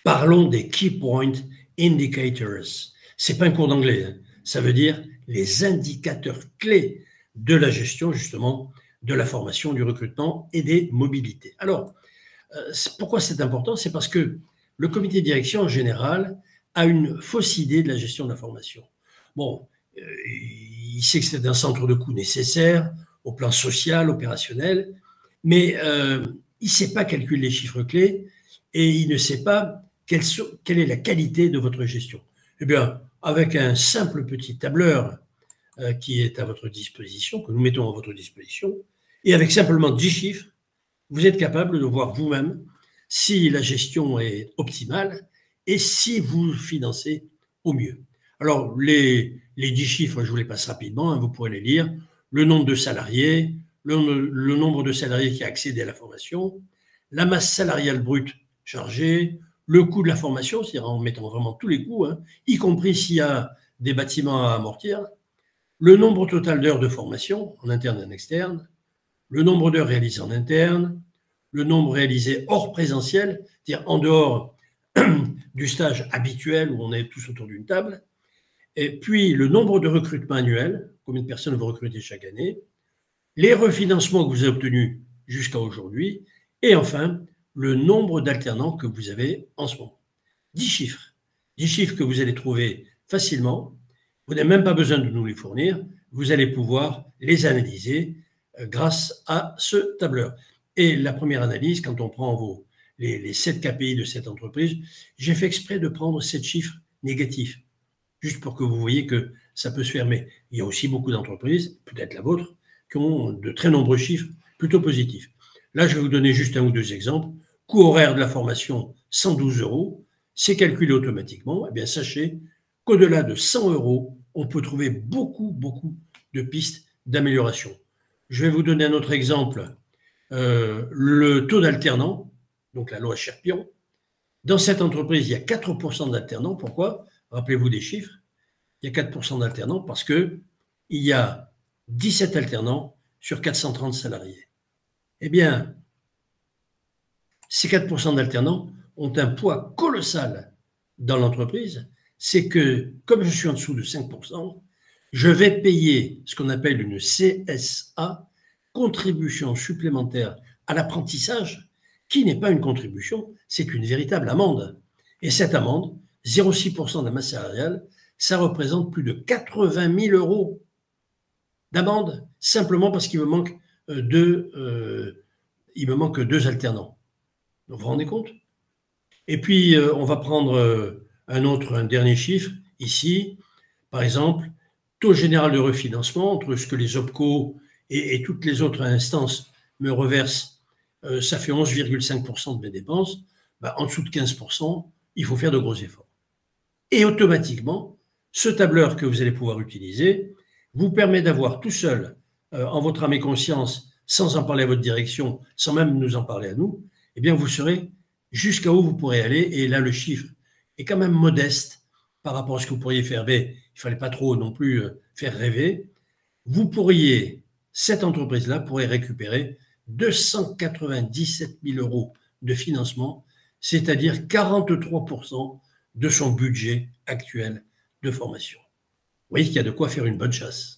Parlons des Key Point Indicators. Ce n'est pas un cours d'anglais, hein. Ça veut dire les indicateurs clés de la gestion, justement, de la formation, du recrutement et des mobilités. Alors, pourquoi c'est important? C'est parce que le comité de direction, en général, a une fausse idée de la gestion de la formation. Bon, il sait que c'est un centre de coût nécessaire au plan social, opérationnel, mais il ne sait pas calculer les chiffres clés et il ne sait pas quelle est la qualité de votre gestion. Eh bien, avec un simple petit tableur qui est à votre disposition, que nous mettons à votre disposition, et avec simplement 10 chiffres, vous êtes capable de voir vous-même si la gestion est optimale et si vous financez au mieux. Alors, les 10 chiffres, je vous les passe rapidement, hein, vous pourrez les lire. Le nombre de salariés, le nombre de salariés qui a accédé à la formation, la masse salariale brute chargée, le coût de la formation, c'est-à-dire en mettant vraiment tous les coûts, hein, y compris s'il y a des bâtiments à amortir, le nombre total d'heures de formation, en interne et en externe, le nombre d'heures réalisées en interne, le nombre réalisé hors présentiel, c'est-à-dire en dehors du stage habituel où on est tous autour d'une table, et puis le nombre de recrutements annuels, combien de personnes vous recrutez chaque année, les refinancements que vous avez obtenus jusqu'à aujourd'hui, et enfin, le nombre d'alternants que vous avez en ce moment. 10 chiffres. 10 chiffres que vous allez trouver facilement. Vous n'avez même pas besoin de nous les fournir. Vous allez pouvoir les analyser grâce à ce tableur. Et la première analyse, quand on prend les 7 KPI de cette entreprise, j'ai fait exprès de prendre 7 chiffres négatifs, juste pour que vous voyez que ça peut se faire. Mais il y a aussi beaucoup d'entreprises, peut-être la vôtre, qui ont de très nombreux chiffres plutôt positifs. Là, je vais vous donner juste un ou deux exemples. Coût horaire de la formation, 112 €. C'est calculé automatiquement. Eh bien, sachez qu'au-delà de 100 €, on peut trouver beaucoup, beaucoup de pistes d'amélioration. Je vais vous donner un autre exemple. Le taux d'alternants, donc la loi Cherpion. Dans cette entreprise, il y a 4% d'alternants. Pourquoi? Rappelez-vous des chiffres. Il y a 4% d'alternants parce qu'il y a 17 alternants sur 430 salariés. Eh bien, ces 4% d'alternants ont un poids colossal dans l'entreprise. C'est que, comme je suis en dessous de 5%, je vais payer ce qu'on appelle une CSA, contribution supplémentaire à l'apprentissage, qui n'est pas une contribution, c'est une véritable amende. Et cette amende, 0,6% de la masse salariale, ça représente plus de 80 000 € d'amende, simplement parce qu'il me manque deux alternants. Vous vous rendez compte? Et puis, on va prendre un dernier chiffre, ici, par exemple, taux général de refinancement, entre ce que les OPCO et toutes les autres instances me reversent, ça fait 11,5% de mes dépenses. En dessous de 15%, il faut faire de gros efforts. Et automatiquement, ce tableur que vous allez pouvoir utiliser vous permet d'avoir tout seul, en votre âme et conscience, sans en parler à votre direction, sans même nous en parler à nous, eh bien, vous saurez jusqu'à où vous pourrez aller. Et là, le chiffre est quand même modeste par rapport à ce que vous pourriez faire. Mais il ne fallait pas trop non plus faire rêver. Cette entreprise-là pourrait récupérer 297 000 € de financement, c'est-à-dire 43% de son budget actuel de formation. Vous voyez qu'il y a de quoi faire une bonne chasse.